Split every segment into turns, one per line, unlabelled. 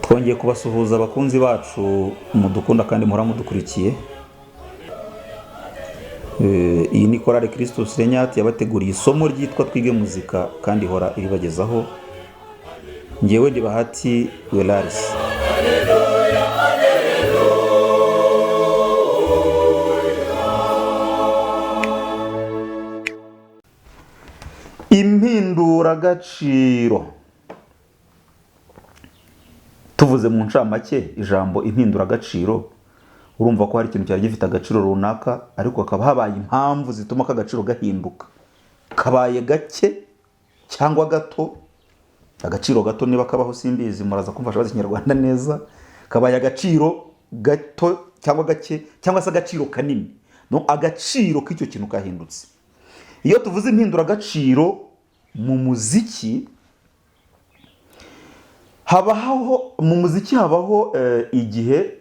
Twongeye kubasuhuza abakunzi bacu mudukunda kandi muhora mudukurikiye. Iyi ni Korali Christus Renyati yabateguriye isomo ryitwa Twige Muzika kandi ihora iribagezaho. Njyewe ndi Bahati Welaris. Impinduragaciro. Tuvuze mu ncamake ijambo impinduragaciro, urumva ko hari ikintu cyari gifite agaciro runaka ariko hakaba habaye impamvu zituma k'agaciro gahinduka, kabaye gake cyangwa gato. Agaciro gato niba kabaho simbizi, muraza kumfasha bazi Kinyarwanda neza. Kabaye agaciro gato cyangwa gake cyangwa se agaciro kanini, no agaciro k'icyo kintu kahindutse. Iyo tuvuze impinduragaciro mu muziki, mu muziki habaho igihe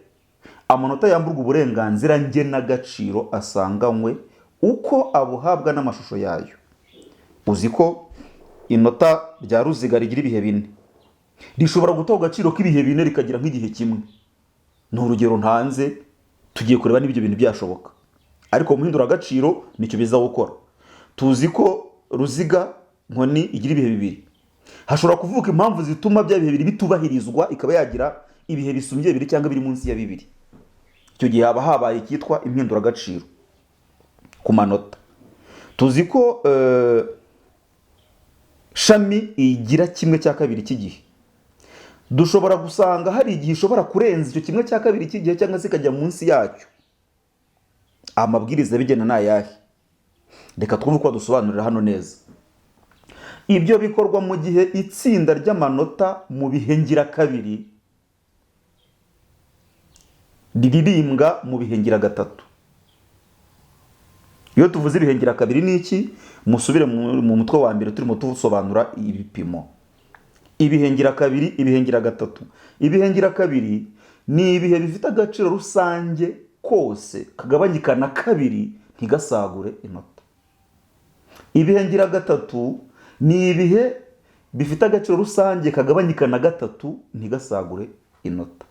amanota yamburwa uburenganzira ngenagaciro asanganywe uko abuhabwa n'amashusho yayo. Uzi ko inota rya ruziga rigira ibihe bine, rishobora guta agaciro k'ibihe bine rikagira nk'igihe kimwe. Ni urugero ntanze, tugiye kureba n'ibyo bintu byashoboka, ariko mu mpinduragaciro nicyo biza gukora. Tuzi ko ruziga nkoni igira ibihe bibiri. Hashobora kuvuka impamvu zituma bya bihe bibiri bitubahirizwa, ikaba yagira ibihe bisumbye bibiri cyangwa biri munsi ya bibiri. Icyo gihe haba habaye icyitwa impinduragaciro ku manota. Tuzi ko shami igira kimwe cya kabiri cy'igihe. Dushobora gusanga hari igihe ishobora kurenza icyo kimwe cya kabiri cy'igihe cyangwa se ikajya munsi yacyo. Amabwiriza bigena n'ayahe? Reka twumve uko dusobanurira hano neza. Ibyo bikorwa mu gihe itsinda ry'amanota mu bihengira kabiri riririmbwa mu bihengira gatatu. Iyo tuvuze ibihengira kabiri ni iki? Musubire mu mutwe wa mbere turimo tusobanura ibipimo. Ibihengira kabiri, ibihengira gatatu. Ibihengira kabiri ni ibihe bifite agaciro rusange kose kagabanyika na kabiri ntigasagure inota. Ibihengira gatatu ni ibihe bifite agaciro rusange kagabanyika na gatatu ntigasagure inota.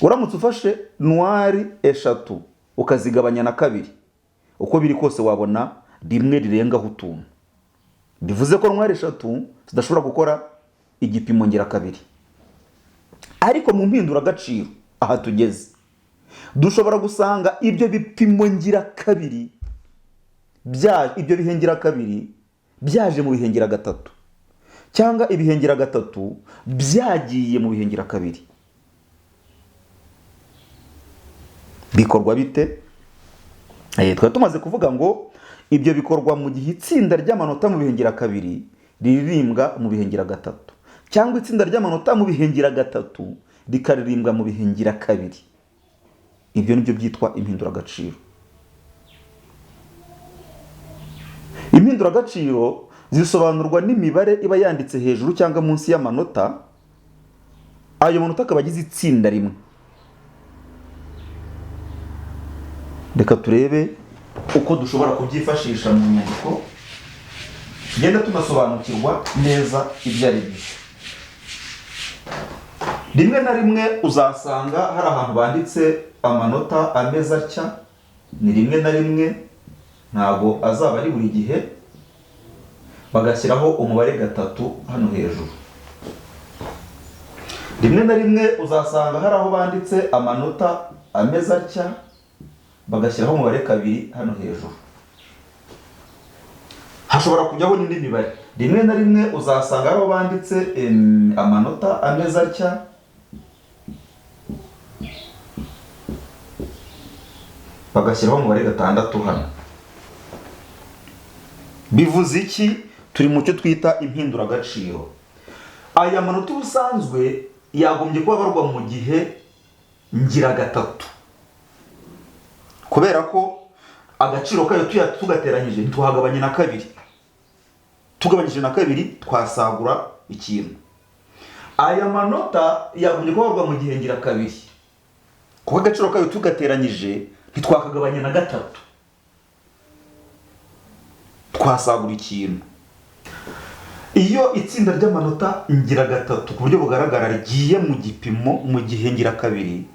Uramutse ufashe nwari eshatu ukazigabanya na kabiri, uko biri kose wabona rimwe rirengaho utuntu. Bivuze ko nwari eshatu zidashobora gukora igipimo ngira kabiri. Ariko mu mpinduragaciro aha tugeze, dushobora gusanga ibyo bipimo ngira kabiri ibyo bihengira kabiri byaje mu bihengira gatatu, cyangwa ibihengira gatatu byagiye mu bihengira kabiri. Bikorwa bite? Twari tumaze kuvuga ngo ibyo bikorwa mu gihe itsinda ry'amanota mu bihengira kabiri riririmbwa mu bihengira gatatu, cyangwa itsinda ry'amanota mu bihengira gatatu rikaririmbwa mu bihengira kabiri. Ibyo nibyo byitwa impinduragaciro. Impinduragaciro zisobanurwa n'imibare iba yanditse hejuru cyangwa munsi y'amanota. Ayo manota akaba agize itsinda rimwe. Reka turebe uko dushobora kubyifashisha mu nyandiko, tugenda tunasobanukirwa neza ibyo ari byo. Rimwe na rimwe uzasanga hari ahantu banditse amanota ameze atya. Ni rimwe na rimwe, ntabwo azaba ari buri gihe. Bagashyiraho umubare gatatu hano hejuru. Rimwe na rimwe uzasanga hari aho banditse amanota ameze atya, bagashyiraho umubare kabiri hano hejuru. Hashobora kujyaho n'indi mibare. Rimwe na rimwe uzasanga hari aho banditse amanota ameze atya, bagashyiraho umubare gatandatu hano. Bivuze iki? Turi mu cyo twita impinduragaciro. Aya manota ubusanzwe yagombye kuba barwa mu gihe ngira gatatu, kubera ko agaciro kayo tugateranyije ntituhagabanye na kabiri. Tugabanyije na kabiri twasagura ikintu. Aya manota yagombye kuba barwa mu gihe ngira kabiri, kuko agaciro kayo tugateranyije ntitwakagabanye na gatatu, twasagura ikintu. iyo itsinda ry'amanota ngiragatatu ku buryo bugaragara rigiye mu gipimo mu gihe ngirakabiri,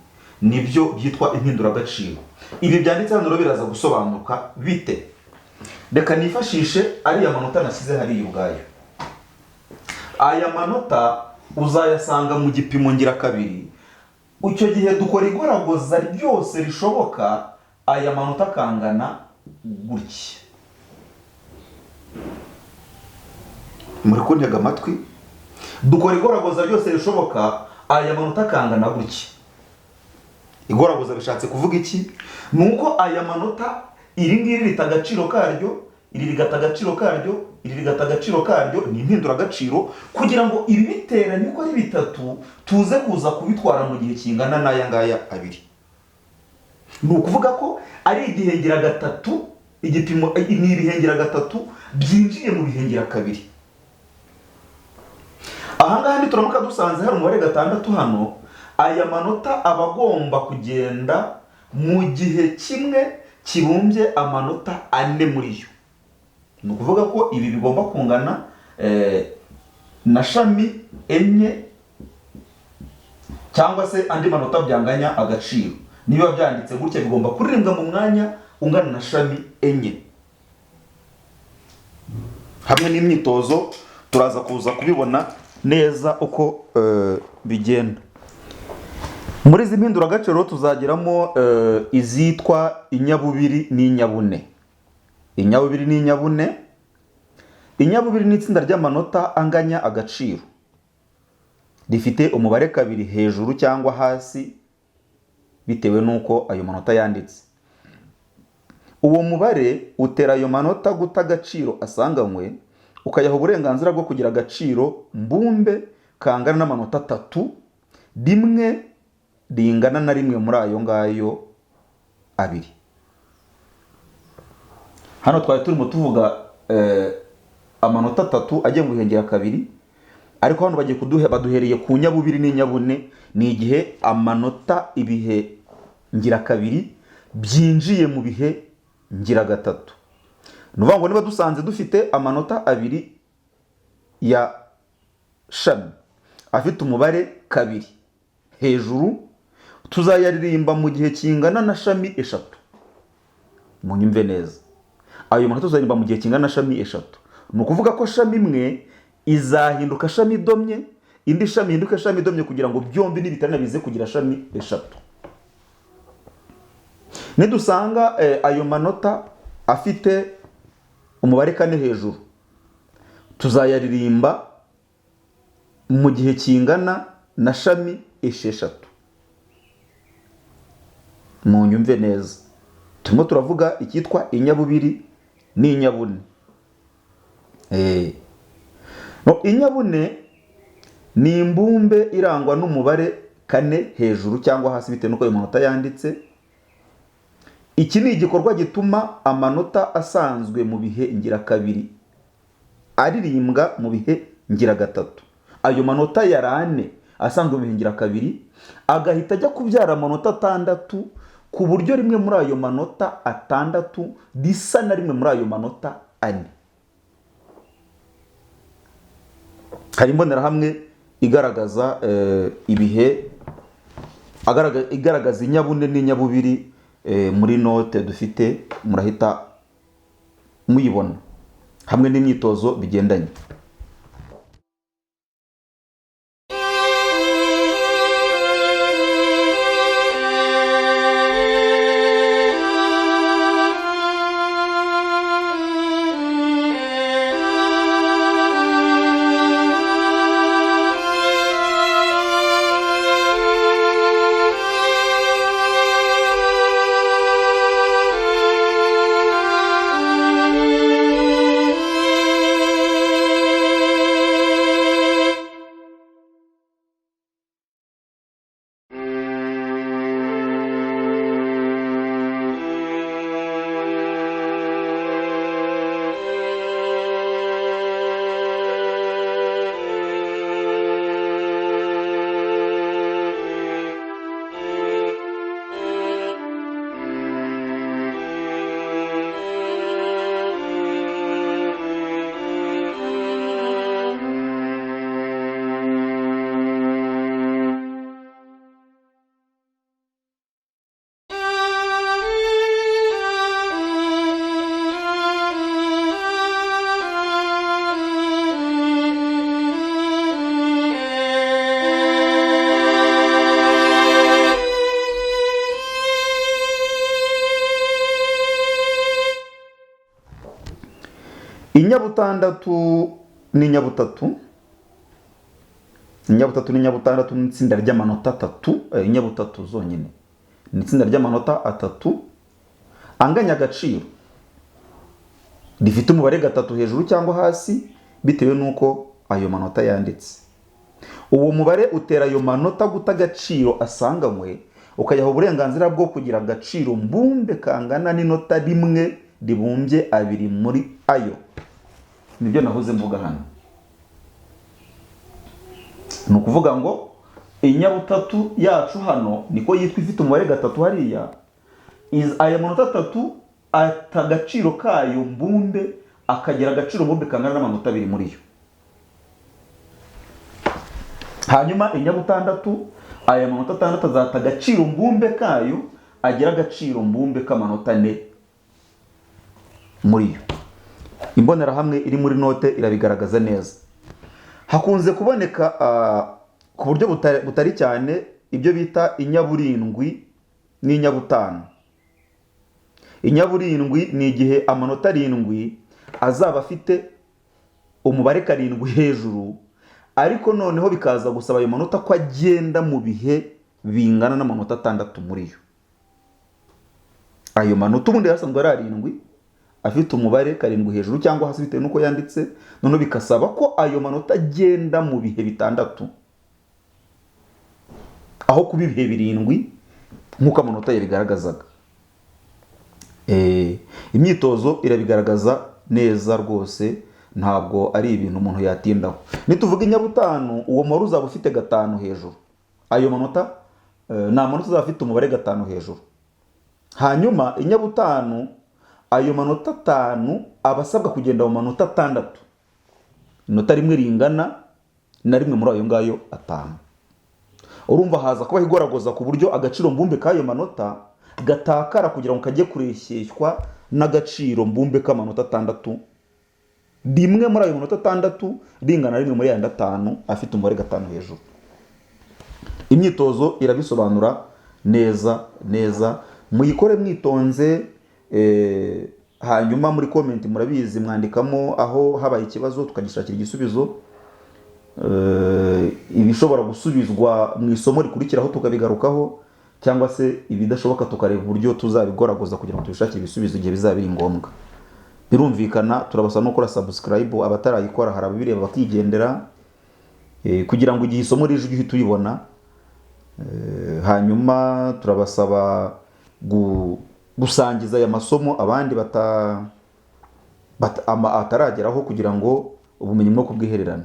nibyo byitwa impinduragaciro. Ibi byanditse hano biraza gusobanuka bite? Reka nifashishe ariya manota nasize hariya ubwayo. Aya manota uzayasanga mu gipimo ngirakabiri. Icyo gihe dukora igoragoza ryose rishoboka, aya manota akangana gutya. Muri kuntega amatwi? Dukora igoragoza ryose rishoboka, aya manota akangana gutya. Igoragoza bishatse kuvuga iki? Nuko aya manota iri ngiri rita agaciro karyo, iri rigata agaciro karyo, iri rigata agaciro karyo, ni impinduragaciro, kugira ngo ibi biteranye uko ari bitatu tuze kuza kubitwara mu gihe kingana n'aya ngaya abiri. Ni ukuvuga ko ari igihe ngiragatatu, igipimo ni ibihe ngiragatatu byinjiye mu bihe ngirakabiri. Aha ngaha nituramuka dusanze hari umubare gatandatu hano, aya manota aba agomba kugenda mu gihe kimwe kibumbye amanota ane muri yo. Ni ukuvuga ko ibi bigomba kungana na shami enye, cyangwa se andi manota byanganya agaciro. Niba byanditse gutya bigomba kuririmbwa mu mwanya ungana na shami enye. Hamwe n'imyitozo turaza kuza kubibona neza uko bigenda. Muri izi mpinduragaciro tuzageramo izitwa inyabubiri n'inyabune. Inyabubiri n'inyabune. Inyabubiri ni itsinda ry'amanota anganya agaciro, rifite umubare kabiri hejuru cyangwa hasi bitewe n'uko ayo manota yanditse. Uwo mubare utera ayo manota guta agaciro asanganywe, ukayaha uburenganzira bwo kugira agaciro mbumbe kangana n'amanota atatu, rimwe ringana na rimwe muri ayo ngayo abiri. Hano twari turimo tuvuga amanota atatu agiye mu bihe ngirakabiri, ariko hano bagiye baduhereye ku nyabubiri n'inyabune. Ni igihe amanota ibihe ngirakabiri byinjiye mu bihe ngiragatatu. Ni ukuvuga ngo niba dusanze dufite amanota abiri ya shami afite umubare kabiri hejuru, tuzayaririmba mu gihe kingana na shami eshatu. Munyumve neza, ayo manota tuzaririmba mu gihe kingana na shami eshatu. Ni ukuvuga ko shami imwe izahinduka shami idomye, indi shami ihinduka shami idomye, kugira ngo byombi nibitana bize kugira shami eshatu. Nidusanga ayo manota afite umubare kane hejuru, tuzayaririmba mu gihe kingana na shami esheshatu. Munyumve neza, turimo turavuga icyitwa inyabubiri n'inyabune. Inyabune ni imbumbe irangwa n'umubare kane hejuru cyangwa hasi bitewe n'uko ayo manota yanditse. Iki ni igikorwa gituma amanota asanzwe mu bihe ngirakabiri aririmbwa mu bihe ngiragatatu. Ayo manota yari ane asanzwe mu bihe ngirakabiri, agahita ajya kubyara amanota atandatu, ku buryo rimwe muri ayo manota atandatu risa na rimwe muri ayo manota ane. Hari imbonerahamwe igaragaza ibihe, igaragaza inyabune n'inyabubiri muri note dufite, murahita muyibona hamwe n'imyitozo bigendanye. inyabutandatu n'inyabutatu, inyabutatu n'inyabutandatu ni itsinda ry'amanota atatu, inyabutatu zonyine ni itsinda ry'amanota atatu anganya agaciro, rifite umubare gatatu hejuru cyangwa hasi bitewe n'uko ayo manota yanditse. Uwo mubare utera ayo manota guta agaciro asanganywe, ukayaha uburenganzira bwo kugira agaciro mbumbe kangana n'inota rimwe ribumbye abiri muri ayo. Nibyo nahoze mvuga hano. Ni ukuvuga ngo inyabutatu yacu hano niko yitwa, ifite umubare gatatu hariya, aya manota atatu ata agaciro kayo mbumbe akagira agaciro mbumbe kangana n'amanota abiri muri yo. Hanyuma inyabutandatu, aya manota atandatu azata agaciro mbumbe kayo agira agaciro mbumbe k'amanota 4 muri yo. Imbonerahamwe iri muri note irabigaragaza neza. Hakunze kuboneka ku buryo butari cyane ibyo bita inyaburindwi n'inyabutanu. Inyaburindwi ni igihe amanota 7 azaba afite umubare 7 hejuru, ariko noneho bikaza gusaba ayo manota ko agenda mu bihe bingana n'amanota 6 muri yo. Ayo manota ubundi yasanzwe ari 7 afite umubare 7 hejuru cyangwa hasi bitewe nuko yanditse, none bikasaba ko ayo manota agenda mu bihe 6 aho kuba ibihe 7 nk'uko amanota yabigaragazaga. Imyitozo irabigaragaza neza rwose, ntabwo ari ibintu umuntu yatindaho. Nituvuga inyabutanu, uwo mubare uzaba ufite 5 hejuru. Ayo manota ni amanota azaba afite umubare 5 hejuru. Hanyuma inyabutanu, ayo manota 5 abasabwa kugenda mu manota 6. Inota rimwe ringana na rimwe muri ayo ngayo 5. Urumva haza kuba igoragoza ku buryo agaciro mbumbe k'ayo manota gatakara kugira ngo kajye kureshyeshwa n'agaciro mbumbe k'amanota 6. Rimwe muri ayo manota 6 ringana rimwe muri yandi 5 afite umubare 5 hejuru. Imyitozo irabisobanura neza. Muyikore mwitonze, hanyuma muri comment murabizi mwandikamo aho habaye ikibazo tukagishakira igisubizo. Ibishobora gusubizwa mu isomo rikurikiraho tukabigarukaho, cyangwa se ibidashoboka tukareba uburyo tuzabigoragoza kugira ngo tubishakire ibisubizo igihe bizaba biri ngombwa. Birumvikana turabasaba no gukora subscribe, abatarayikora hari ababireba bakigendera, kugira ngo igihe isomo rije ujye tuyibona. Hanyuma turabasaba gusangiza aya masomo abandi atarageraho kugira ngo ubumenyi bwo kubwihererana.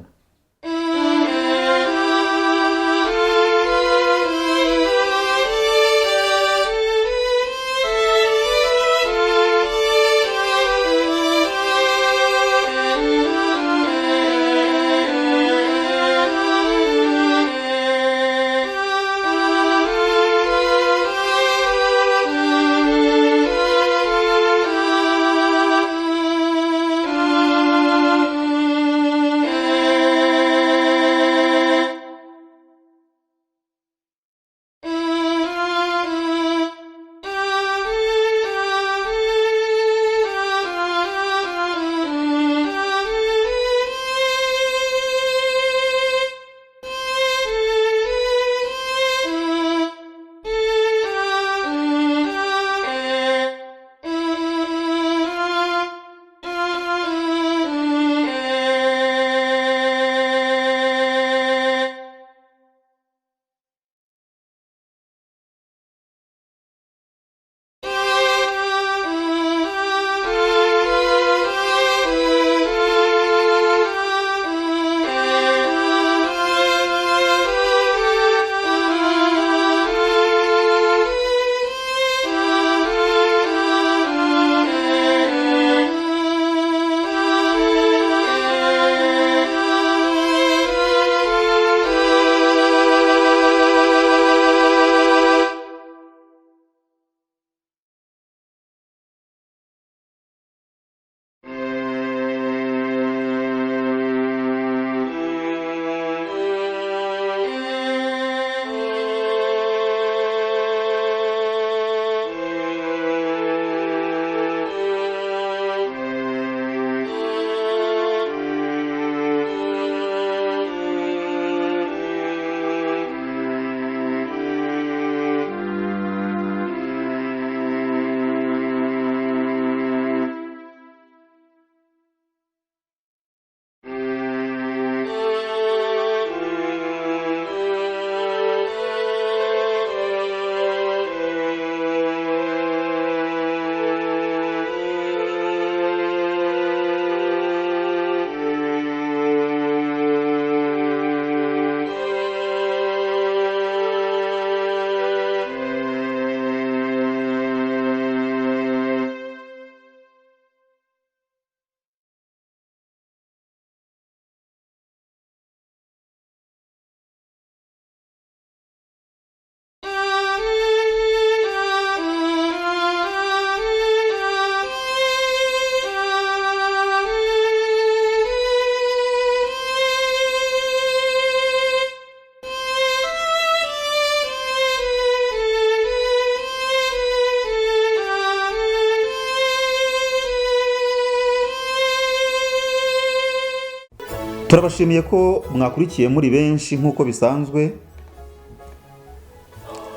turabashimiye ko mwakurikiye muri benshi nk'uko bisanzwe,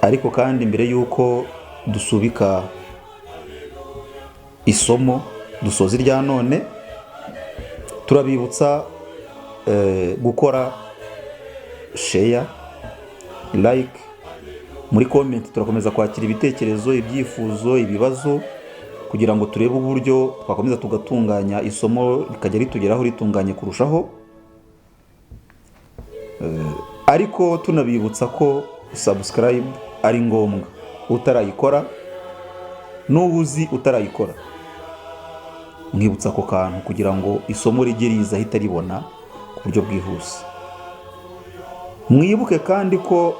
ariko kandi mbere y'uko dusubika isomo dusoza irya none, turabibutsa gukora share, like, muri comment turakomeza kwakira ibitekerezo, ibyifuzo, ibibazo, kugira ngo turebe uburyo twakomeza tugatunganya isomo rikajya ritugeraho ritunganye kurushaho. Ariko tunabibutsa ko subscribe ari ngombwa, utarayikora n'ubuzi utarayikora, mwibutsa ako kantu kugira ngo isomo rijye riza ahita ribona ku buryo bwihuse. Mwibuke kandi ko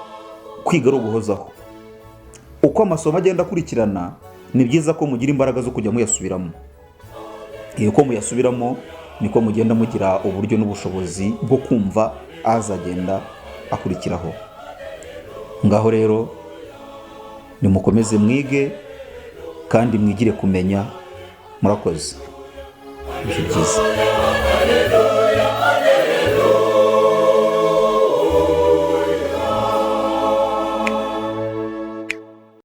kwiga ari uguhozaho. Uko amasomo agenda akurikirana, ni byiza ko mugira imbaraga zo kujya muyasubiramo. Uko muyasubiramo niko mugenda mugira uburyo n'ubushobozi bwo kumva azagenda akurikiraho. Ngaho rero nimukomeze mwige kandi mwigire kumenya. Murakoze. Ibihe byiza.